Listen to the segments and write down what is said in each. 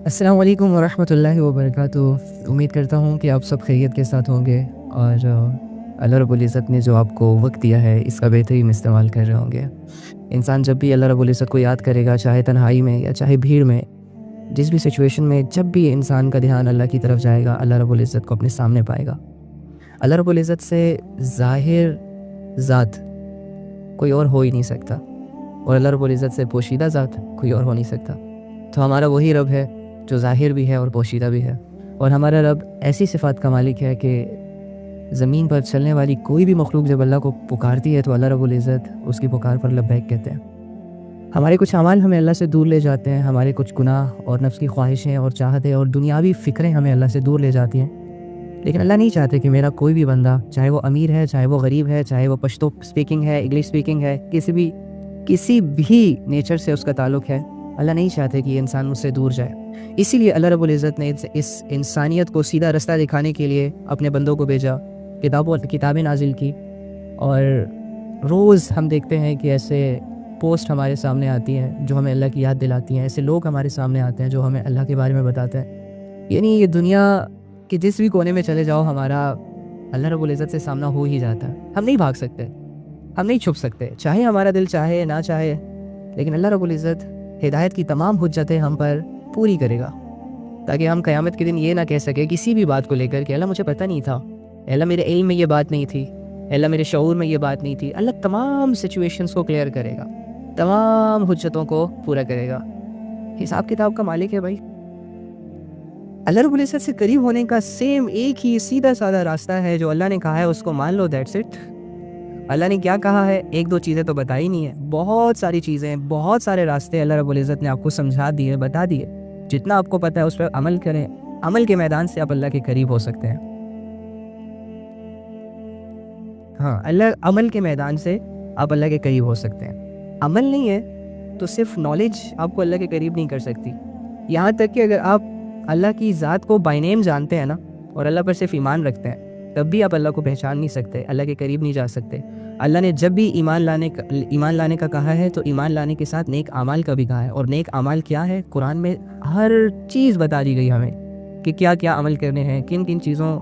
السلام علیکم ورحمۃ اللہ وبرکاتہ۔ امید کرتا ہوں کہ آپ سب خیریت کے ساتھ ہوں گے اور اللہ رب العزت نے جو آپ کو وقت دیا ہے اس کا بہترین استعمال کر رہے ہوں گے۔ انسان جب بھی اللہ رب العزت کو یاد کرے گا، چاہے تنہائی میں یا چاہے بھیڑ میں، جس بھی سچویشن میں، جب بھی انسان کا دھیان اللہ کی طرف جائے گا، اللہ رب العزت کو اپنے سامنے پائے گا۔ اللہ رب العزت سے ظاہر ذات کوئی اور ہو ہی نہیں سکتا، اور اللہ رب العزت سے پوشیدہ ذات کوئی اور ہو نہیں سکتا۔ تو ہمارا وہی رب ہے جو ظاہر بھی ہے اور پوشیدہ بھی ہے، اور ہمارا رب ایسی صفات کا مالک ہے کہ زمین پر چلنے والی کوئی بھی مخلوق جب اللہ کو پکارتی ہے تو اللہ رب العزت اس کی پکار پر لبیک کہتے ہیں۔ ہمارے کچھ اعمال ہمیں اللہ سے دور لے جاتے ہیں، ہمارے کچھ گناہ اور نفس کی خواہشیں اور چاہتیں اور دنیاوی فکریں ہمیں اللہ سے دور لے جاتی ہیں، لیکن اللہ نہیں چاہتے کہ میرا کوئی بھی بندہ، چاہے وہ امیر ہے، چاہے وہ غریب ہے، چاہے وہ پشتو سپیکنگ ہے، انگلش سپیکنگ ہے، کسی بھی نیچر سے اس کا تعلق ہے، اللہ نہیں چاہتے کہ یہ انسان مجھ سے دور جائے۔ اسی لیے اللہ رب العزت نے اس انسانیت کو سیدھا رستہ دکھانے کے لیے اپنے بندوں کو بھیجا، کتابیں نازل کی، اور روز ہم دیکھتے ہیں کہ ایسے پوسٹ ہمارے سامنے آتی ہیں جو ہمیں اللہ کی یاد دلاتی ہیں، ایسے لوگ ہمارے سامنے آتے ہیں جو ہمیں اللہ کے بارے میں بتاتے ہیں۔ یعنی یہ دنیا کہ جس بھی کونے میں چلے جاؤ، ہمارا اللہ رب العزت سے سامنا ہو ہی جاتا ہے۔ ہم نہیں بھاگ سکتے، ہم نہیں چھپ سکتے، چاہے ہمارا دل چاہے نہ چاہے، لیکن اللہ رب العزت ہدایت کی تمام حجتیں ہم پر پوری کرے گا، تاکہ ہم قیامت کے دن یہ نہ کہہ سکے کسی بھی بات کو لے کر کہ اللہ مجھے پتہ نہیں تھا، اللہ میرے علم میں یہ بات نہیں تھی، اللہ میرے شعور میں یہ بات نہیں تھی۔ اللہ تمام سچویشنز کو کلیئر کرے گا، تمام حجتوں کو پورا کرے گا۔ حساب کتاب کا مالک ہے بھائی۔ اللہ رب العزت سے قریب ہونے کا سیم ایک ہی سیدھا سادہ راستہ ہے، جو اللہ نے کہا ہے اس کو مان لو، دیٹس اٹ۔ اللہ نے کیا کہا ہے؟ ایک دو چیزیں تو بتائی نہیں ہے، بہت ساری چیزیں، بہت سارے راستے اللہ رب العزت نے آپ کو سمجھا دیے، بتا دیے۔ جتنا آپ کو پتہ ہے اس پر عمل کریں، عمل کے میدان سے آپ اللہ کے قریب ہو سکتے ہیں۔ ہاں، عمل کے میدان سے آپ اللہ کے قریب ہو سکتے ہیں۔ عمل نہیں ہے تو صرف نالج آپ کو اللہ کے قریب نہیں کر سکتی۔ یہاں تک کہ اگر آپ اللہ کی ذات کو بائی نیم جانتے ہیں نا، اور اللہ پر صرف ایمان رکھتے ہیں، تب بھی آپ اللہ کو پہچان نہیں سکتے، اللہ کے قریب نہیں جا سکتے۔ اللہ نے جب بھی ایمان لانے کا کہا ہے تو ایمان لانے کے ساتھ نیک اعمال کا بھی کہا ہے، اور نیک اعمال کیا ہے؟ قرآن میں ہر چیز بتا دی گئی ہمیں کہ کیا کیا عمل کرنے ہیں، کن کن چیزوں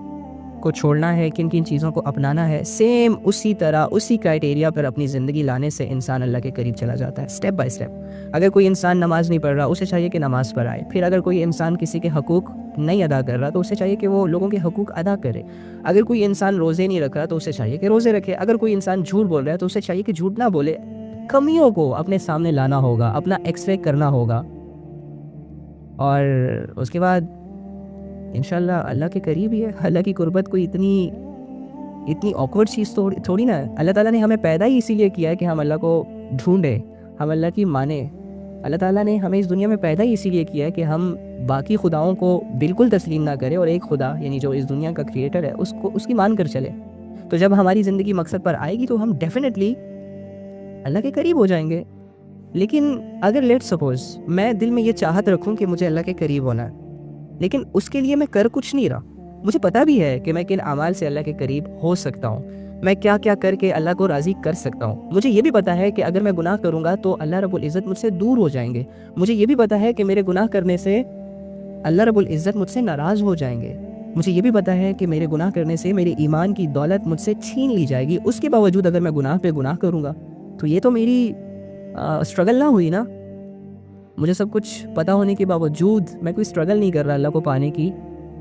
کو چھوڑنا ہے، کن کن چیزوں کو اپنانا ہے۔ سیم اسی طرح، اسی کرائٹیریا پر اپنی زندگی لانے سے انسان اللہ کے قریب چلا جاتا ہے، سٹیپ بائی سٹیپ۔ اگر کوئی انسان نماز نہیں پڑھ رہا، اسے چاہیے کہ نماز پر آئے۔ پھر اگر کوئی انسان کسی کے حقوق نہیں ادا کر رہا تو اسے چاہیے کہ وہ لوگوں کے حقوق ادا کرے۔ اگر کوئی انسان روزے نہیں رکھ رہا تو اسے چاہیے کہ روزے رکھے۔ اگر کوئی انسان جھوٹ بول رہا ہے تو اسے چاہیے کہ جھوٹ نہ بولے۔ کمیوں کو اپنے سامنے لانا ہوگا، اپنا ایکس-رے کرنا ہوگا، اور اس کے بعد انشاءاللہ اللہ کے قریب ہی ہے۔ اللہ کی قربت کوئی اتنی آکورڈ چیز تھوڑی نہ ہے۔ اللہ تعالیٰ نے ہمیں پیدا ہی اسی لیے کیا ہے کہ ہم اللہ کو ڈھونڈیں، ہم اللہ کی مانیں۔ اللہ تعالیٰ نے ہمیں اس دنیا میں پیدا ہی اسی لیے کیا ہے کہ ہم باقی خداؤں کو بالکل تسلیم نہ کریں، اور ایک خدا یعنی جو اس دنیا کا کریٹر ہے اس کی مان کر چلے۔ تو جب ہماری زندگی مقصد پر آئے گی تو ہم ڈیفینیٹلی اللہ کے قریب ہو جائیں گے۔ لیکن اگر لیٹ سپوز میں دل میں یہ چاہت رکھوں کہ مجھے اللہ کے قریب ہونا ہے، لیکن اس کے لیے میں کر کچھ نہیں رہا، مجھے پتہ بھی ہے کہ میں کن اعمال سے اللہ کے قریب ہو سکتا ہوں، میں کیا کیا کر کے اللہ کو راضی کر سکتا ہوں، مجھے یہ بھی پتہ ہے کہ اگر میں گناہ کروں گا تو اللہ رب العزت مجھ سے دور ہو جائیں گے، مجھے یہ بھی پتہ ہے کہ میرے گناہ کرنے سے اللہ رب العزت مجھ سے ناراض ہو جائیں گے، مجھے یہ بھی پتہ ہے کہ میرے گناہ کرنے سے میرے ایمان کی دولت مجھ سے چھین لی جائے گی۔ اس کے باوجود اگر میں گناہ پہ گناہ کروں گا تو یہ تو میری اسٹرگل نہ ہوئی نا۔ مجھے سب کچھ پتہ ہونے کے باوجود میں کوئی اسٹرگل نہیں کر رہا اللہ کو پانے کی،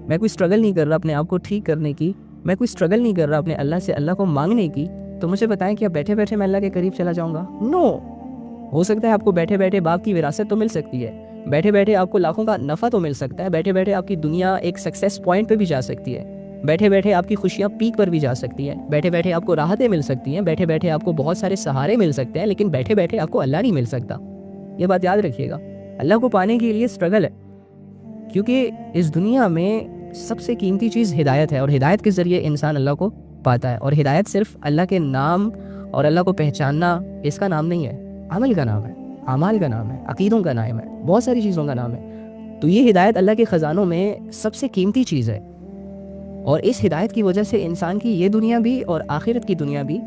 میں کوئی اسٹرگل نہیں کر رہا اپنے آپ کو ٹھیک کرنے کی، میں کوئی اسٹرگل نہیں کر رہا اپنے اللہ سے اللہ کو مانگنے کی، تو مجھے بتائیں کہ اب بیٹھے بیٹھے میں اللہ کے قریب چلا جاؤں گا؟ نو۔ ہو سکتا ہے آپ کو بیٹھے بیٹھے باپ کی وراثت تو مل سکتی ہے، بیٹھے بیٹھے آپ کو لاکھوں کا نفع تو مل سکتا ہے، بیٹھے بیٹھے آپ کی دنیا ایک سکسیس پوائنٹ پہ بھی جا سکتی ہے، بیٹھے بیٹھے آپ کی خوشیاں پیک پر بھی جا سکتی ہیں، بیٹھے بیٹھے آپ کو راحتیں مل سکتی ہیں، بیٹھے بیٹھے آپ کو بہت سارے سہارے مل سکتے ہیں، لیکن بیٹھے بیٹھے آپ کو اللہ نہیں مل سکتا۔ یہ بات یاد رکھیے گا، اللہ کو پانے کے لیے اسٹرگل ہے، کیونکہ اس دنیا میں سب سے قیمتی چیز ہدایت ہے، اور ہدایت کے ذریعے انسان اللہ کو پاتا ہے۔ اور ہدایت صرف اللہ کے نام اور اللہ کو پہچاننا اس کا نام نہیں ہے، عمل کا نام ہے، اعمال کا نام ہے، عقیدوں کا نام ہے، بہت ساری چیزوں کا نام ہے۔ تو یہ ہدایت اللہ کے خزانوں میں سب سے قیمتی چیز ہے، اور اس ہدایت کی وجہ سے انسان کی یہ دنیا بھی اور آخرت کی دنیا بھی،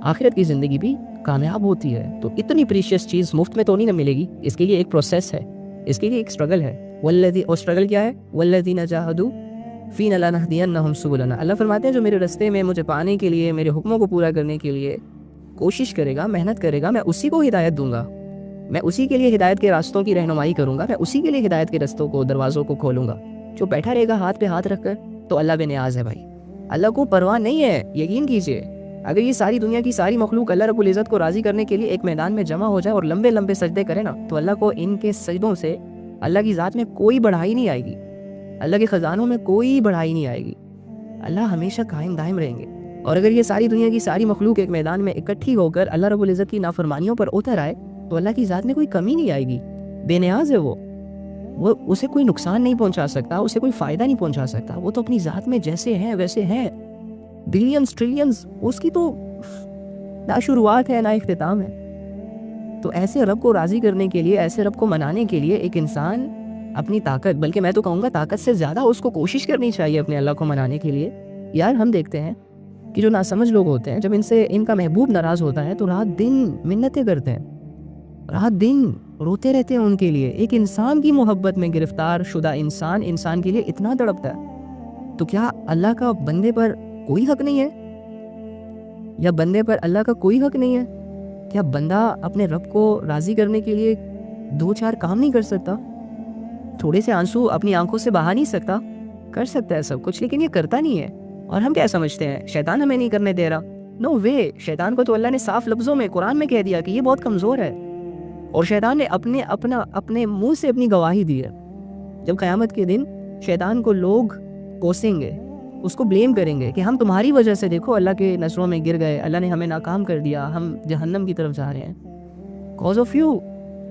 آخرت کی زندگی بھی کامیاب ہوتی ہے۔ تو اتنی پریشیس چیز مفت میں تو نہیں نہ ملے گی، اس کے لیے ایک پروسیس ہے، اس کے لیے ایک اسٹرگل ہے۔ والذی، اور اسٹرگل کیا ہے؟ والذین جاہدوا فینا لنہدینہم سبلنا. اللہ فرماتے ہیں جو میرے راستے میں مجھے پانے کے لیے، میرے حکموں کو پورا کرنے کے لیے کوشش کرے گا، محنت کرے گا، میں اسی کو ہدایت دوں گا. میں اسی کے لیے ہدایت کے راستوں کی رہنمائی کروں گا. میں اسی کے لیے ہدایت کے رستوں کو، دروازوں کو کھولوں گا. جو بیٹھا رہے گا ہاتھ پہ ہاتھ رکھ کر، تو اللہ بے نیاز ہے بھائی. اللہ کو پرواہ نہیں ہے. یقین کیجئے، اگر یہ ساری دنیا کی ساری مخلوق اللہ رب العزت کو راضی کرنے کے لیے ایک میدان میں جمع ہو جائے اور لمبے لمبے سجدے کرے نا، تو اللہ کو ان کے سجدوں سے اللہ کی ذات میں کوئی بڑھائی نہیں آئے گی. اللہ کے خزانوں میں کوئی بڑھائی نہیں آئے گی. اللہ ہمیشہ قائم دائم رہیں گے. اور اگر یہ ساری دنیا کی ساری مخلوق ایک میدان میں اکٹھی ہو کر اللہ رب العزت کی نافرمانیوں پر اتر آئے، تو اللہ کی ذات میں کوئی کمی نہیں آئے گی. بے نیاز ہے وہ اسے کوئی نقصان نہیں پہنچا سکتا، اسے کوئی فائدہ نہیں پہنچا سکتا. وہ تو اپنی ذات میں جیسے ہیں ویسے ہیں. بلینز ٹریلینز، اس کی تو نہ شروعات ہے نہ اختتام ہے. تو ایسے رب کو راضی کرنے کے لیے، ایسے رب کو منانے کے لیے ایک انسان اپنی طاقت، بلکہ میں تو کہوں گا طاقت سے زیادہ اس کو کوشش کرنی چاہیے اپنے اللہ کو منانے کے لیے. یار ہم دیکھتے ہیں کہ جو ناسمجھ لوگ ہوتے ہیں، جب ان کا محبوب ناراض ہوتا ہے تو رات دن منتیں کرتے ہیں، رات دن روتے رہتے ہیں ان کے لیے. ایک انسان کی محبت میں گرفتار شدہ انسان کے لیے اتنا تڑپتا ہے. تو کیا اللہ کا بندے پر کوئی حق نہیں ہے؟ یا بندے پر اللہ کا کوئی حق نہیں ہے؟ کیا بندہ اپنے رب کو راضی کرنے کے لیے 2-4 کام نہیں کر سکتا؟ تھوڑے سے آنسو اپنی آنکھوں سے بہا نہیں سکتا؟ کر سکتا ہے سب کچھ، لیکن یہ کرتا نہیں ہے. اور ہم کیا سمجھتے ہیں؟ شیطان ہمیں نہیں کرنے دے رہا. نو وے. شیطان کو تو اللہ نے صاف لفظوں میں قرآن میں کہہ دیا کہ یہ بہت کمزور ہے. اور شیطان نے اپنے منہ سے اپنی گواہی دی ہے. جب قیامت کے دن شیطان کو لوگ کوسیں گے، اس کو بلیم کریں گے کہ ہم تمہاری وجہ سے دیکھو اللہ کے نظروں میں گر گئے، اللہ نے ہمیں ناکام کر دیا، ہم جہنم کی طرف جا رہے ہیں. کاز آف یو،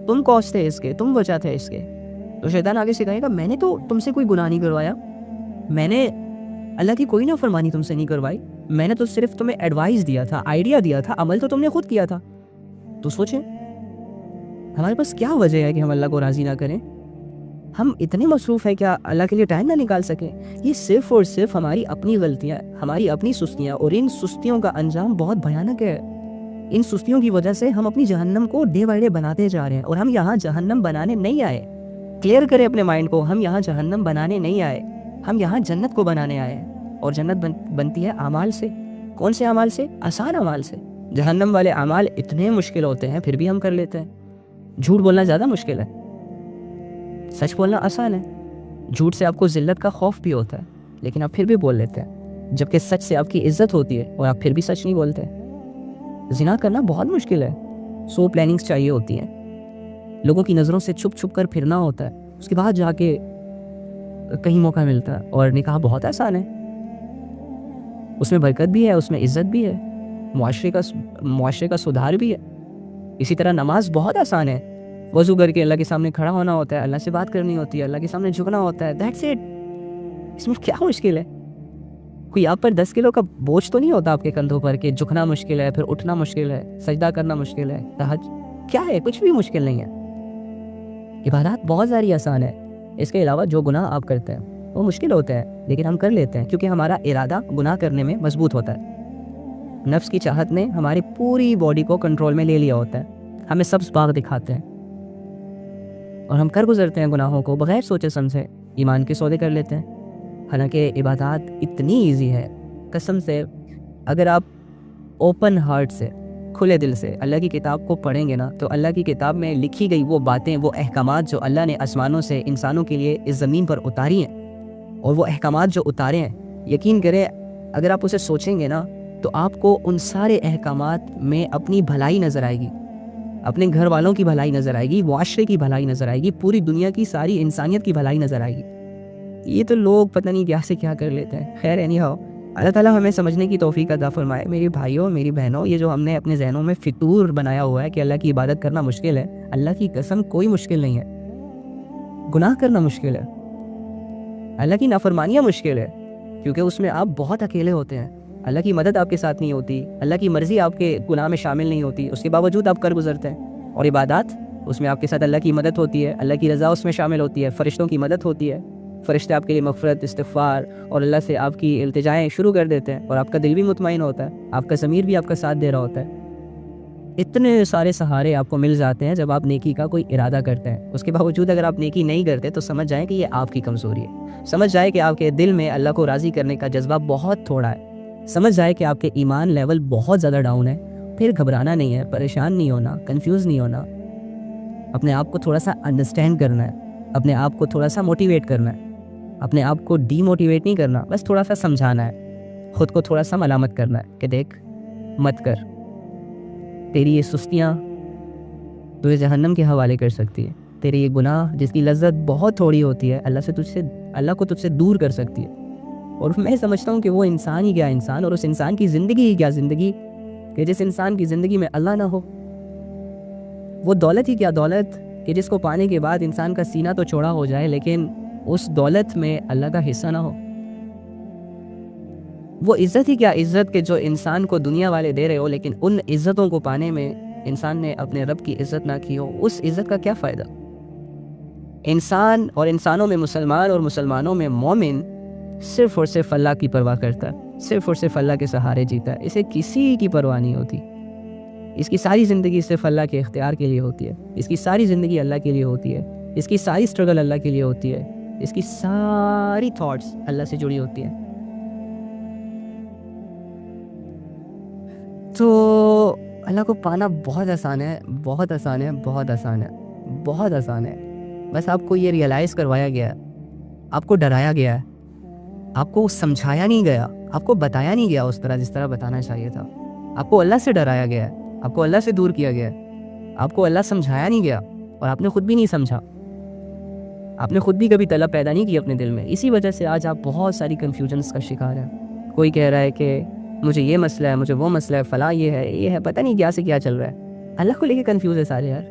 تم کاز تھے اس کے، تم وجہ تھے اس کے. تو شیطان آگے سے کہے گا میں نے تو تم سے کوئی گناہ نہیں کروایا، میں نے اللہ کی کوئی نافرمانی تم سے نہیں کروائی، میں نے تو صرف تمہیں ایڈوائز دیا تھا، آئیڈیا دیا تھا، عمل تو تم نے خود کیا تھا. تو سوچیں ہمارے پاس کیا وجہ ہے کہ ہم اللہ کو راضی نہ کریں؟ ہم اتنے مصروف ہیں کیا اللہ کے لیے ٹائم نہ نکال سکیں؟ یہ صرف اور صرف ہماری اپنی غلطیاں، ہماری اپنی سستیاں، اور ان سستیوں کا انجام بہت بھیانک ہے. ان سستیوں کی وجہ سے ہم اپنی جہنم کو ڈے بائی ڈے بناتے جا رہے ہیں. اور ہم یہاں جہنم بنانے نہیں آئے. کلیئر کریں اپنے مائنڈ کو، ہم یہاں جہنم بنانے نہیں آئے، ہم یہاں جنت کو بنانے آئے ہیں. اور جنت بنتی ہے اعمال سے. کون سے اعمال سے؟ آسان اعمال سے. جہنم والے اعمال اتنے مشکل ہوتے ہیں پھر بھی ہم کر لیتے ہیں. جھوٹ بولنا زیادہ مشکل ہے، سچ بولنا آسان ہے. جھوٹ سے آپ کو ذلت کا خوف بھی ہوتا ہے لیکن آپ پھر بھی بول لیتے ہیں، جبکہ سچ سے آپ کی عزت ہوتی ہے اور آپ پھر بھی سچ نہیں بولتے. زنا کرنا بہت مشکل ہے، 100 پلاننگز چاہیے ہوتی ہیں، لوگوں کی نظروں سے چھپ چھپ کر پھرنا ہوتا ہے، اس کے بعد جا کے کہیں موقع ملتا ہے. اور نکاح بہت آسان ہے، اس میں برکت بھی ہے، اس میں عزت بھی ہے، معاشرے کا سدھار بھی ہے. اسی طرح نماز بہت آسان ہے، وضو کر کے اللہ کے سامنے کھڑا ہونا ہوتا ہے، اللہ سے بات کرنی ہوتی ہے، اللہ کے سامنے جھکنا ہوتا ہے. That's it. اس میں کیا مشکل ہے؟ کوئی آپ پر 10 کلو کا بوجھ تو نہیں ہوتا آپ کے کندھوں پر کہ جھکنا مشکل ہے، پھر اٹھنا مشکل ہے، سجدہ کرنا مشکل ہے، کیا ہے؟ کچھ بھی مشکل نہیں ہے. عبادات بہت ساری آسان ہے. اس کے علاوہ جو گناہ آپ کرتے ہیں وہ مشکل ہوتے ہیں لیکن ہم کر لیتے ہیں کیونکہ ہمارا ارادہ گناہ کرنے میں مضبوط ہوتا ہے. نفس کی چاہت نے ہماری پوری باڈی کو کنٹرول میں لے لیا ہوتا ہے، ہمیں سبز باغ دکھاتے ہیں اور ہم کر گزرتے ہیں گناہوں کو بغیر سوچے سمجھے، ایمان کے سودے کر لیتے ہیں. حالانکہ عبادات اتنی ایزی ہے قسم سے. اگر آپ اوپن ہارٹ سے، کھلے دل سے اللہ کی کتاب کو پڑھیں گے نا، تو اللہ کی کتاب میں لکھی گئی وہ باتیں، وہ احکامات جو اللہ نے آسمانوں سے انسانوں کے لیے اس زمین پر اتاری ہیں، اور وہ احکامات جو اتارے ہیں، یقین کریں اگر آپ اسے سوچیں گے نا تو آپ کو ان سارے احکامات میں اپنی بھلائی نظر آئے گی، اپنے گھر والوں کی بھلائی نظر آئے گی، معاشرے کی بھلائی نظر آئے گی، پوری دنیا کی ساری انسانیت کی بھلائی نظر آئے گی. یہ تو لوگ پتہ نہیں کیا سے کیا کر لیتے ہیں. خیر اینی ہاؤ، اللہ تعالیٰ ہمیں سمجھنے کی توفیق عطا فرمائے. میری بھائیوں، میری بہنوں، یہ جو ہم نے اپنے ذہنوں میں فطور بنایا ہوا ہے کہ اللہ کی عبادت کرنا مشکل ہے، اللہ کی قسم کوئی مشکل نہیں ہے. گناہ کرنا مشکل ہے، اللہ کی نافرمانیاں مشکل ہے کیونکہ اس میں آپ بہت اکیلے ہوتے ہیں. اللہ کی مدد آپ کے ساتھ نہیں ہوتی، اللہ کی مرضی آپ کے گناہ میں شامل نہیں ہوتی، اس کے باوجود آپ کر گزرتے ہیں. اور عبادات، اس میں آپ کے ساتھ اللہ کی مدد ہوتی ہے، اللہ کی رضا اس میں شامل ہوتی ہے، فرشتوں کی مدد ہوتی ہے، فرشتے آپ کے لیے مغفرت، استغفار اور اللہ سے آپ کی التجائیں شروع کر دیتے ہیں، اور آپ کا دل بھی مطمئن ہوتا ہے، آپ کا ضمیر بھی آپ کا ساتھ دے رہا ہوتا ہے. اتنے سارے سہارے آپ کو مل جاتے ہیں جب آپ نیکی کا کوئی ارادہ کرتے ہیں. اس کے باوجود اگر آپ نیکی نہیں کرتے تو سمجھ جائیں کہ یہ آپ کی کمزوری ہے. سمجھ جائے کہ آپ کے دل میں اللہ کو راضی کرنے کا جذبہ بہت تھوڑا ہے. سمجھ جائے کہ آپ کے ایمان لیول بہت زیادہ ڈاؤن ہے. پھر گھبرانا نہیں ہے, پریشان نہیں ہونا, کنفیوز نہیں ہونا. اپنے آپ کو تھوڑا سا انڈرسٹینڈ کرنا ہے, اپنے آپ کو تھوڑا سا موٹیویٹ کرنا ہے. اپنے آپ کو ڈی موٹیویٹ نہیں کرنا, بس تھوڑا سا سمجھانا ہے. خود کو تھوڑا سا ملامت کرنا ہے کہ دیکھ مت کر, تیری یہ سستیاں تجھے جہنم کے حوالے کر سکتی ہے. تیری یہ گناہ جس کی لذت بہت تھوڑی ہوتی ہے اللہ کو تجھ سے دور کر سکتی ہے. اور میں سمجھتا ہوں کہ وہ انسان ہی کیا انسان, اور اس انسان کی زندگی ہی کیا زندگی کہ جس انسان کی زندگی میں اللہ نہ ہو. وہ دولت ہی کیا دولت کہ جس کو پانے کے بعد انسان کا سینہ تو چوڑا ہو جائے لیکن اس دولت میں اللہ کا حصہ نہ ہو. وہ عزت ہی کیا عزت کہ جو انسان کو دنیا والے دے رہے ہو لیکن ان عزتوں کو پانے میں انسان نے اپنے رب کی عزت نہ کی ہو. اس عزت کا کیا فائدہ؟ انسان اور انسانوں میں مسلمان اور مسلمانوں میں مومن صرف اور صرف اللہ کی پرواہ کرتا ہے, صرف اور صرف اللہ کے سہارے جیتا ہے. اسے کسی کی پرواہ نہیں ہوتی. اس کی ساری زندگی صرف اللہ کے اختیار کے لیے ہوتی ہے. اس کی ساری زندگی اللہ کے لیے ہوتی ہے. اس کی ساری اسٹرگل اللہ کے لیے ہوتی ہے. اس کی ساری تھاٹس اللہ سے جڑی ہوتی ہیں. تو اللہ کو پانا بہت آسان ہے, بہت آسان ہے, بہت آسان ہے, بہت آسان ہے. بس آپ کو یہ ریئلائز کروایا گیا ہے, آپ کو ڈرایا گیا ہے, آپ کو سمجھایا نہیں گیا, آپ کو بتایا نہیں گیا اس طرح جس طرح بتانا چاہیے تھا. آپ کو اللہ سے ڈرایا گیا ہے, آپ کو اللہ سے دور کیا گیا ہے, آپ کو اللہ سمجھایا نہیں گیا, اور آپ نے خود بھی نہیں سمجھا. آپ نے خود بھی کبھی طلب پیدا نہیں کی اپنے دل میں. اسی وجہ سے آج آپ بہت ساری کنفیوژنس کا شکار ہیں. کوئی کہہ رہا ہے کہ مجھے یہ مسئلہ ہے, مجھے وہ مسئلہ ہے, فلاں یہ ہے, پتہ نہیں کیا سے کیا چل رہا ہے. اللہ کو لے کے کنفیوز ہے سارے یار.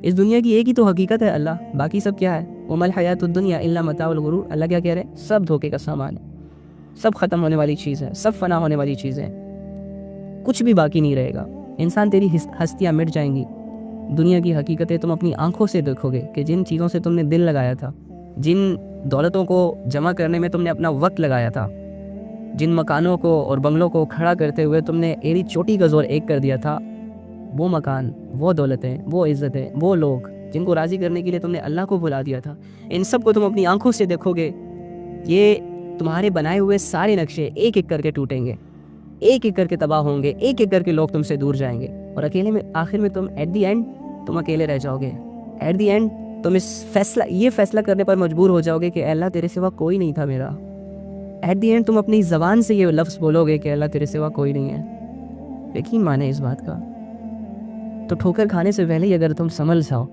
اس دنیا کی ایک ہی تو حقیقت ہے اللہ, باقی سب کیا ہے؟ وَمَا الْحَيَاةُ الدُّنْيَا إِلَّا مَتَاعُ الْغُرُورِ. اللہ کیا کہہ رہے ہیں؟ سب دھوکے کا سامان ہے, سب ختم ہونے والی چیز ہے, سب فنا ہونے والی چیز ہے, کچھ بھی باقی نہیں رہے گا. انسان تیری ہستیاں مٹ جائیں گی. دنیا کی حقیقتیں تم اپنی آنکھوں سے دیکھو گے کہ جن چیزوں سے تم نے دل لگایا تھا, جن دولتوں کو جمع کرنے میں تم نے اپنا وقت لگایا تھا, جن مکانوں کو اور بنگلوں کو کھڑا کرتے ہوئے تم نے ایری چوٹی کا زور ایک کر دیا تھا, وہ مکان, وہ دولتیں, وہ عزتیں, وہ لوگ جن کو راضی کرنے کے لیے تم نے اللہ کو بھلا دیا تھا, ان سب کو تم اپنی آنکھوں سے دیکھو گے. یہ تمہارے بنائے ہوئے سارے نقشے ایک ایک کر کے ٹوٹیں گے, ایک ایک کر کے تباہ ہوں گے, ایک ایک کر کے لوگ تم سے دور جائیں گے, اور اکیلے میں آخر میں تم ایٹ دی اینڈ تم اکیلے رہ جاؤ گے. ایٹ دی اینڈ تم یہ فیصلہ کرنے پر مجبور ہو جاؤ گے کہ اللہ تیرے سوا کوئی نہیں تھا میرا. ایٹ دی اینڈ تم اپنی زبان سے یہ لفظ بولو گے کہ اللہ تیرے سوا کوئی نہیں ہے. یقین مانے اس بات کا. تو ٹھوکر کھانے سے پہلے ہی اگر تم سنبھل جاؤ,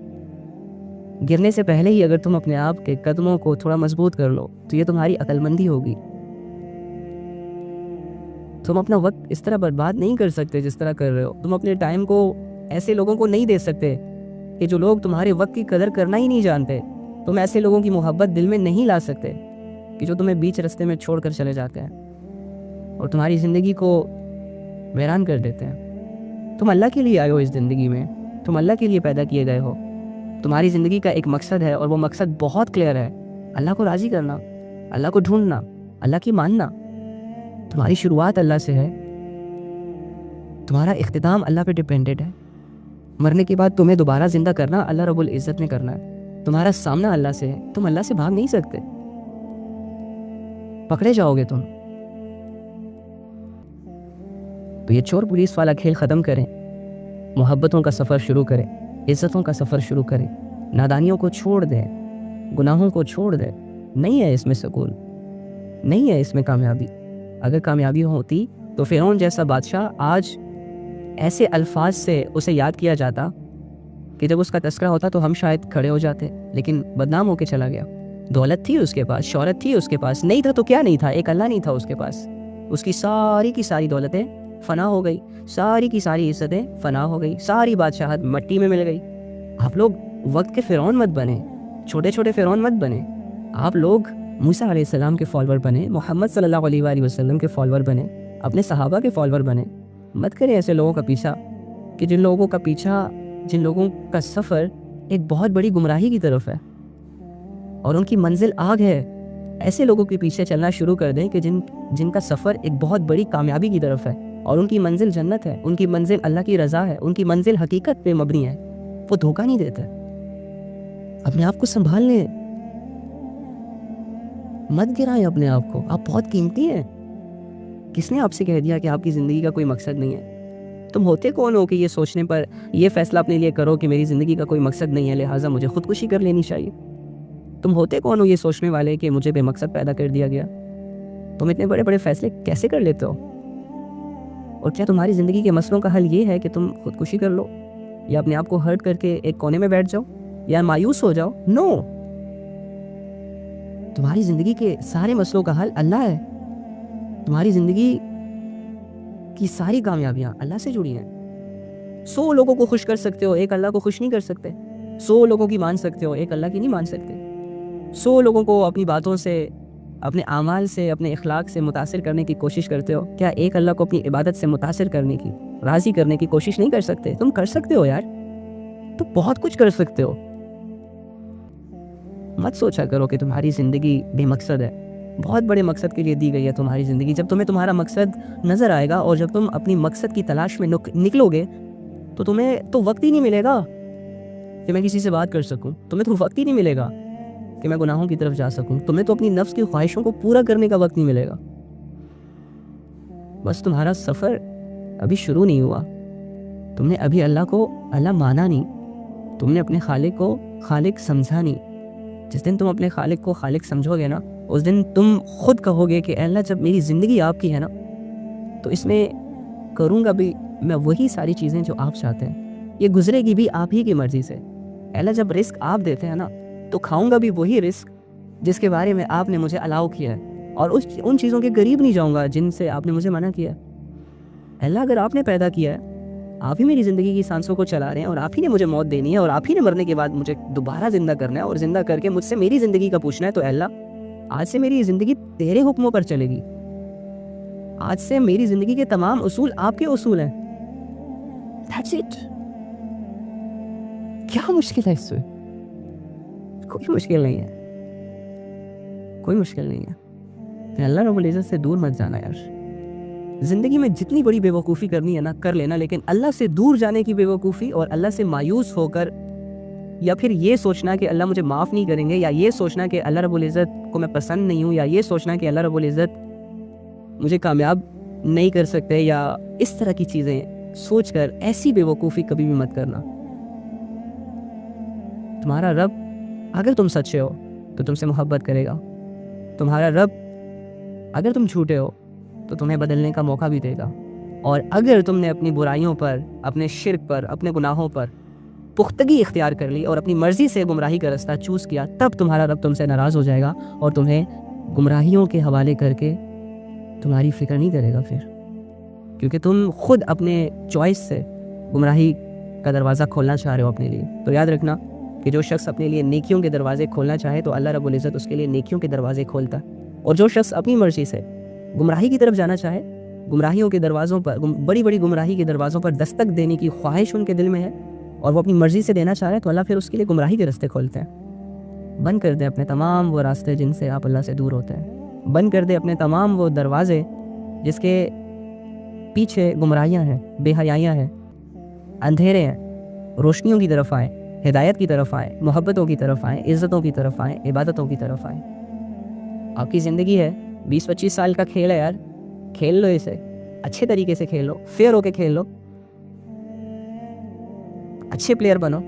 گرنے سے پہلے ہی اگر تم اپنے آپ کے قدموں کو تھوڑا مضبوط کر لو, تو یہ تمہاری عقل مندی ہوگی. تم اپنا وقت اس طرح برباد نہیں کر سکتے جس طرح کر رہے ہو. تم اپنے ٹائم کو ایسے لوگوں کو نہیں دے سکتے کہ جو لوگ تمہارے وقت کی قدر کرنا ہی نہیں جانتے. تم ایسے لوگوں کی محبت دل میں نہیں لا سکتے کہ جو تمہیں بیچ رستے میں چھوڑ کر چلے جاتے ہیں اور تمہاری زندگی کو ویران کر دیتے ہیں. تم اللہ کے لیے آئے ہو اس زندگی میں, تم اللہ کے لیے پیدا کیے گئے ہو. تمہاری زندگی کا ایک مقصد ہے اور وہ مقصد بہت کلیئر ہے, اللہ کو راضی کرنا, اللہ کو ڈھونڈنا, اللہ کی ماننا. تمہاری شروعات اللہ سے ہے, تمہارا اختتام اللہ پہ ڈیپینڈڈ ہے. مرنے کے بعد تمہیں دوبارہ زندہ کرنا اللہ رب العزت نے کرنا ہے. تمہارا سامنا اللہ سے ہے, تم اللہ سے بھاگ نہیں سکتے. پکڑے جاؤ گے تم. تو یہ چور پولیس والا کھیل ختم کریں, محبتوں کا سفر شروع کریں, عزتوں کا سفر شروع کریں. نادانیوں کو چھوڑ دیں, گناہوں کو چھوڑ دیں. نہیں ہے اس میں سکون, نہیں ہے اس میں کامیابی. اگر کامیابی ہوتی تو فرعون جیسا بادشاہ آج ایسے الفاظ سے اسے یاد کیا جاتا کہ جب اس کا تذکرہ ہوتا تو ہم شاید کھڑے ہو جاتے, لیکن بدنام ہو کے چلا گیا. دولت تھی اس کے پاس, شہرت تھی اس کے پاس, نہیں تھا تو کیا نہیں تھا, ایک اللہ نہیں تھا اس کے پاس. اس کی ساری دولتیں فنا ہو گئی, ساری کی ساری عزتیں فنا ہو گئی, ساری بادشاہت مٹی میں مل گئی. آپ لوگ وقت کے فرعون مت بنے, چھوٹے چھوٹے فرعون مت بنے. آپ لوگ موسیٰ علیہ السلام کے فالوور بنے, محمد صلی اللہ علیہ وآلہ وسلم کے فالوور بنے, اپنے صحابہ کے فالوور بنے. مت کریں ایسے لوگوں کا پیچھا کہ جن لوگوں کا سفر ایک بہت بڑی گمراہی کی طرف ہے اور ان کی منزل آگ ہے. ایسے لوگوں کے پیچھے چلنا شروع کر دیں کہ جن کا سفر ایک بہت بڑی کامیابی کی طرف ہے. اور ان کی منزل جنت ہے، ان کی منزل اللہ کی رضا ہے، ان کی منزل حقیقت پہ مبنی ہے. وہ دھوکہ نہیں دیتے. اپنے آپ کو سنبھال لیں، مت گرائیں اپنے آپ کو. آپ بہت قیمتی ہیں. کس نے آپ سے کہہ دیا کہ آپ کی زندگی کا کوئی مقصد نہیں ہے؟ تم ہوتے کون ہو کہ یہ سوچنے پر یہ فیصلہ اپنے لیے کرو کہ میری زندگی کا کوئی مقصد نہیں ہے لہٰذا مجھے خودکشی کر لینی چاہیے؟ تم ہوتے کون ہو یہ سوچنے والے کہ مجھے بے مقصد پیدا کر دیا گیا؟ تم اتنے بڑے بڑے فیصلے کیسے کر لیتے ہو؟ اور کیا تمہاری زندگی کے مسئلوں کا حل یہ ہے کہ تم خودکشی کر لو یا اپنے آپ کو ہرٹ کر کے ایک کونے میں بیٹھ جاؤ یا مایوس ہو جاؤ؟ نو. تمہاری زندگی کے سارے مسئلوں کا حل اللہ ہے. تمہاری زندگی کی ساری کامیابیاں اللہ سے جڑی ہیں. 100 لوگوں کو خوش کر سکتے ہو، ایک اللہ کو خوش نہیں کر سکتے. 100 لوگوں کی مان سکتے ہو، ایک اللہ کی نہیں مان سکتے. 100 لوگوں کو اپنی باتوں سے، اپنے اعمال سے، اپنے اخلاق سے متاثر کرنے کی کوشش کرتے ہو، کیا ایک اللہ کو اپنی عبادت سے متاثر کرنے کی، راضی کرنے کی کوشش نہیں کر سکتے؟ تم کر سکتے ہو یار، تم بہت کچھ کر سکتے ہو. مت سوچا کرو کہ تمہاری زندگی بے مقصد ہے. بہت بڑے مقصد کے لیے دی گئی ہے تمہاری زندگی. جب تمہیں تمہارا مقصد نظر آئے گا اور جب تم اپنی مقصد کی تلاش میں نکلو گے تو تمہیں تو وقت ہی نہیں ملے گا کہ میں کسی سے بات کر سکوں. تمہیں تو وقت ہی نہیں ملے گا کہ میں گناہوں کی طرف جا سکوں. تمہیں تو اپنی نفس کی خواہشوں کو پورا کرنے کا وقت نہیں ملے گا. بس تمہارا سفر ابھی شروع نہیں ہوا. تم نے ابھی اللہ کو اللہ مانا نہیں. تم نے اپنے خالق کو خالق سمجھا نہیں. جس دن تم اپنے خالق کو خالق سمجھو گے نا، اس دن تم خود کہو گے کہ اے اللہ جب میری زندگی آپ کی ہے نا تو اس میں کروں گا بھی میں وہی ساری چیزیں جو آپ چاہتے ہیں. یہ گزرے گی بھی آپ ہی کی مرضی سے. اے اللہ جب رزق آپ دیتے ہیں نا تو کھاؤں گا بھی وہی رزق جس کے بارے میں آپ نے مجھے الاؤ کیا ہے، اور ان چیزوں کے قریب نہیں جاؤں گا جن سے آپ نے مجھے منع کیا ہے. اے اللہ اگر آپ نے پیدا کیا ہے، آپ ہی میری زندگی کی سانسوں کو چلا رہے ہیں اور آپ ہی نے مجھے موت دینی ہے اور آپ ہی نے مرنے کے بعد مجھے دوبارہ زندہ کرنا ہے اور زندہ کر کے مجھ سے میری زندگی کا پوچھنا ہے، تو اے اللہ آج سے میری زندگی تیرے حکموں پر چلے گی. آج سے میری زندگی کے تمام اصول آپ کے اصول ہیں. That's it. کیا مشکل ہے اس میں؟ کوئی مشکل نہیں ہے، کوئی مشکل نہیں ہے. پھر اللہ رب العزت سے دور مت جانا یار. زندگی میں جتنی بڑی بے وقوفی کرنی ہے نا کر لینا، لیکن اللہ سے دور جانے کی بے وقوفی اور اللہ سے مایوس ہو کر یا پھر یہ سوچنا کہ اللہ مجھے معاف نہیں کریں گے، یا یہ سوچنا کہ اللہ رب العزت کو میں پسند نہیں ہوں، یا یہ سوچنا کہ اللہ رب العزت مجھے کامیاب نہیں کر سکتے، یا اس طرح کی چیزیں سوچ کر ایسی بے وقوفی کبھی بھی مت کرنا. تمہارا رب اگر تم سچے ہو تو تم سے محبت کرے گا. تمہارا رب اگر تم جھوٹے ہو تو تمہیں بدلنے کا موقع بھی دے گا. اور اگر تم نے اپنی برائیوں پر، اپنے شرک پر، اپنے گناہوں پر پختگی اختیار کر لی اور اپنی مرضی سے گمراہی کا رستہ چوز کیا، تب تمہارا رب تم سے ناراض ہو جائے گا اور تمہیں گمراہیوں کے حوالے کر کے تمہاری فکر نہیں کرے گا پھر، کیونکہ تم خود اپنے چوائس سے گمراہی کا دروازہ کھولنا چاہ رہے ہو اپنے لیے. تو یاد رکھنا کہ جو شخص اپنے لیے نیکیوں کے دروازے کھولنا چاہے تو اللہ رب العزت اس کے لیے نیکیوں کے دروازے کھولتا ہے، اور جو شخص اپنی مرضی سے گمراہی کی طرف جانا چاہے، گمراہیوں کے دروازوں پر، بڑی بڑی گمراہی کے دروازوں پر دستک دینے کی خواہش ان کے دل میں ہے اور وہ اپنی مرضی سے دینا چاہ رہے ہیں، تو اللہ پھر اس کے لیے گمراہی کے راستے کھولتے ہیں. بند کر دیں اپنے تمام وہ راستے جن سے آپ اللہ سے دور ہوتے ہیں. بند کر دیں اپنے تمام وہ دروازے جس کے پیچھے گمراہیاں ہیں، بے حیائیاں ہیں، اندھیرے ہیں. روشنیوں کی طرف آئیں، ہدایت کی طرف آئیں، محبتوں کی طرف آئیں، عزتوں کی طرف آئیں، عبادتوں کی طرف آئیں. آپ کی زندگی ہے، 20-25 سال کا کھیل ہے یار. کھیل لو اسے، اچھے طریقے سے کھیل لو، فیئر ہو کے کھیل لو، اچھے پلیئر بنو،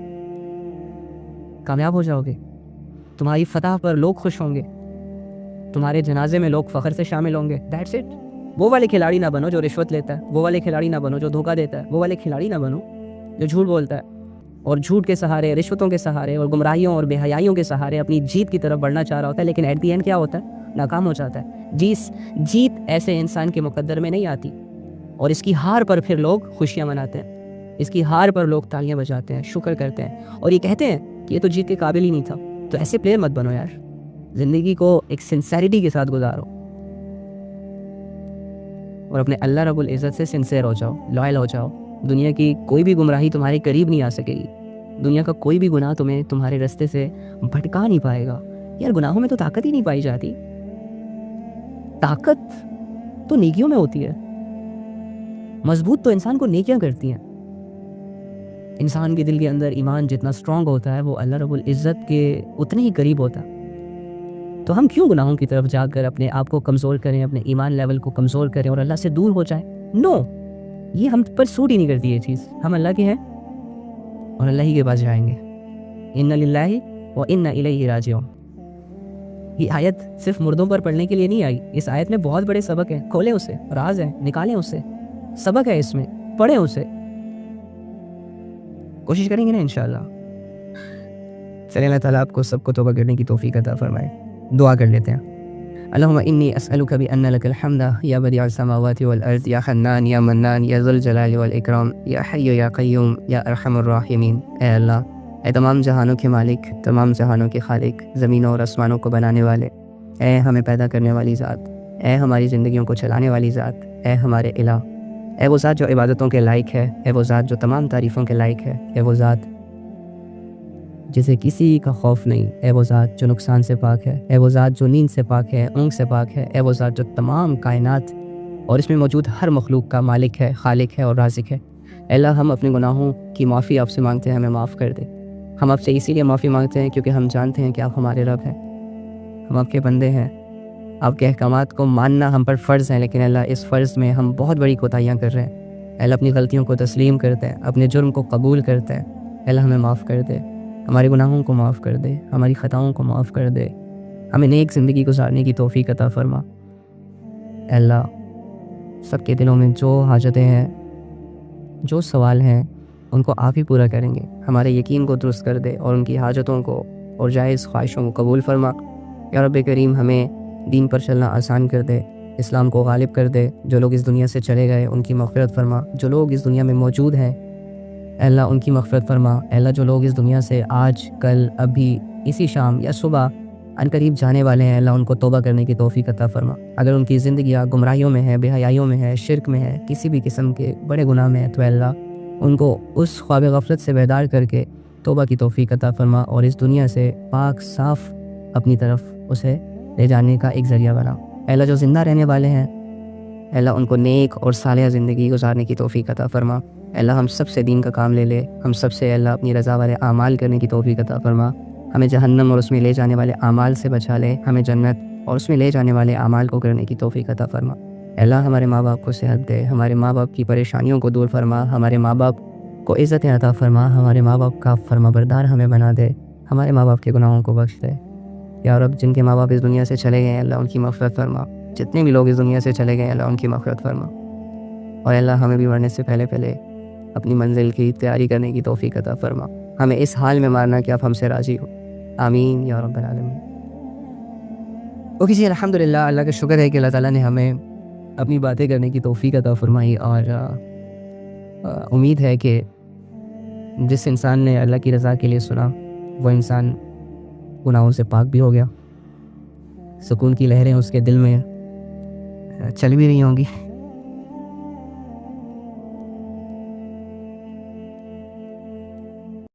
کامیاب ہو جاؤ گے. تمہاری فتح پر لوگ خوش ہوں گے، تمہارے جنازے میں لوگ فخر سے شامل ہوں گے. That's it. وہ والے کھلاڑی نہ بنو جو رشوت لیتا ہے، وہ والے کھلاڑی نہ بنو جو دھوکہ دیتا ہے، وہ والے کھلاڑی نہ بنو جو جھوٹ بولتا ہے اور جھوٹ کے سہارے، رشوتوں کے سہارے اور گمراہیوں اور بے حیائیوں کے سہارے اپنی جیت کی طرف بڑھنا چاہ رہا ہوتا ہے، لیکن ایٹ دی اینڈ کیا ہوتا ہے؟ ناکام ہو جاتا ہے. جیت ایسے انسان کے مقدر میں نہیں آتی، اور اس کی ہار پر پھر لوگ خوشیاں مناتے ہیں، اس کی ہار پر لوگ تالیاں بجاتے ہیں، شکر کرتے ہیں اور یہ کہتے ہیں کہ یہ تو جیت کے قابل ہی نہیں تھا. تو ایسے پلیئر مت بنو یار. زندگی کو ایک سنسیریٹی کے ساتھ گزارو اور اپنے اللہ رب العزت سے سنسیئر ہو جاؤ، لائل ہو جاؤ. دنیا کی کوئی بھی گمراہی تمہارے قریب نہیں آ سکے گی. دنیا کا کوئی بھی گناہ تمہیں تمہارے رستے سے بھٹکا نہیں پائے گا. یار گناہوں میں تو طاقت ہی نہیں پائی جاتی. طاقت تو نیکیوں میں ہوتی ہے. مضبوط تو انسان کو نیکیاں کرتی ہیں. انسان کے دل کے اندر ایمان جتنا اسٹرانگ ہوتا ہے وہ اللہ رب العزت کے اتنے ہی قریب ہوتا ہے. تو ہم کیوں گناہوں کی طرف جا کر اپنے آپ کو کمزور کریں, اپنے ایمان لیول کو کمزور کریں اور اللہ سے دور ہو جائیں؟ نو, یہ ہم پر سوٹ ہی نہیں کرتی یہ چیز. ہم اللہ کے ہیں اور اللہ ہی کے پاس جائیں گے. ان للہ و انا الیہ راجعون. یہ آیت صرف مردوں پر پڑھنے کے لیے نہیں آئی. اس آیت میں بہت بڑے سبق ہیں. کھولیں اسے, راز ہیں, نکالیں اسے. سبق ہے اس میں, پڑھیں اسے. کوشش کریں گے نا انشاءاللہ. چلیں اللہ تعالیٰ آپ کو سب کو توبہ کرنے کی توفیق عطا فرمائے. دعا کر لیتے ہیں. اللہم انی اسألک بأن لک الحمد یا بدیع السماوات والارض یا حنان یا منان یا ذو الجلال والاکرام یا حی یا قیوم یا ارحم الراحمین. اے اللہ, اے تمام جہانوں کے مالک, تمام جہانوں کے خالق, زمینوں اور آسمانوں کو بنانے والے, اے ہمیں پیدا کرنے والی ذات, اے ہماری زندگیوں کو چلانے والی ذات, اے ہمارے الہ, اے وہ ذات جو عبادتوں کے لائق ہے, اے وہ ذات جو تمام تعریفوں کے لائق ہے, اے وہ ذات جسے کسی کا خوف نہیں, اے وہ ذات جو نقصان سے پاک ہے, اے وہ ذات جو نیند سے پاک ہے, اونگ سے پاک ہے, اے وہ ذات جو تمام کائنات اور اس میں موجود ہر مخلوق کا مالک ہے, خالق ہے اور رازق ہے. اے اللہ, ہم اپنے گناہوں کی معافی آپ سے مانگتے ہیں, ہمیں معاف کر دے. ہم آپ سے اسی لیے معافی مانگتے ہیں کیونکہ ہم جانتے ہیں کہ آپ ہمارے رب ہیں, ہم آپ کے بندے ہیں. آپ کے احکامات کو ماننا ہم پر فرض ہے, لیکن اللہ اس فرض میں ہم بہت بڑی کوتاہیاں کر رہے ہیں. اللہ اپنی غلطیوں کو تسلیم کرتے ہیں, اپنے جرم کو قبول کرتے ہیں. اللہ ہمیں معاف کر دے, ہمارے گناہوں کو معاف کر دے, ہماری خطاؤں کو معاف کر دے, ہمیں نیک زندگی گزارنے کی توفیق عطا فرما. اے اللہ, سب کے دلوں میں جو حاجتیں ہیں, جو سوال ہیں, ان کو آپ ہی پورا کریں گے. ہمارے یقین کو درست کر دے اور ان کی حاجتوں کو اور جائز خواہشوں کو قبول فرما. یا رب کریم, ہمیں دین پر چلنا آسان کر دے, اسلام کو غالب کر دے. جو لوگ اس دنیا سے چلے گئے ان کی مغفرت فرما. جو لوگ اس دنیا میں موجود ہیں اے اللہ ان کی مغفرت فرما. اے اللہ, جو لوگ اس دنیا سے آج, کل, ابھی, اسی شام یا صبح ان قریب جانے والے ہیں, اللہ ان کو توبہ کرنے کی توفیق عطا فرما. اگر ان کی زندگیاں گمراہیوں میں ہے, بے حیائیوں میں ہے, شرک میں ہے, کسی بھی قسم کے بڑے گناہ میں ہے, تو اے اللہ ان کو اس خواب غفلت سے بیدار کر کے توبہ کی توفیق عطا فرما اور اس دنیا سے پاک صاف اپنی طرف اسے لے جانے کا ایک ذریعہ بنا. اے اللہ, جو زندہ رہنے والے ہیں اے اللہ ان کو نیک اور صالح زندگی گزارنے کی توفیق عطا فرما. اے اللہ, ہم سب سے دین کا کام لے لے, ہم سب سے اے اللہ اپنی رضا والے اعمال کرنے کی توفیق عطا فرما. ہمیں جہنم اور اس میں لے جانے والے اعمال سے بچا لے, ہمیں جنت اور اس میں لے جانے والے اعمال کو کرنے کی توفیق عطا فرما. اے اللہ, ہمارے ماں باپ کو صحت دے, ہمارے ماں باپ کی پریشانیوں کو دور فرما, ہمارے ماں باپ کو عزت عطا فرما, ہمارے ماں باپ کا فرما بردار ہمیں بنا دے, ہمارے ماں باپ کے گناہوں کو بخش دے. یا رب, جن کے ماں باپ اس دنیا سے چلے گئے اللہ ان کی مغفرت فرما. جتنے بھی لوگ اس دنیا سے چلے گئے اللہ ان کی مغفرت فرما. اور اللہ, ہمیں بھی مرنے سے پہلے پہلے اپنی منزل کی تیاری کرنے کی توفیق عطا فرما. ہمیں اس حال میں مارنا کہ آپ ہم سے راضی ہو. آمین یا رب العالمین. اوکے جی, الحمدللہ, اللہ کا شکر ہے کہ اللہ تعالیٰ نے ہمیں اپنی باتیں کرنے کی توفیق عطا فرمائی. اور امید ہے کہ جس انسان نے اللہ کی رضا کے لیے سنا وہ انسان گناہوں سے پاک بھی ہو گیا. سکون کی لہریں اس کے دل میں چل بھی رہی ہوں گی.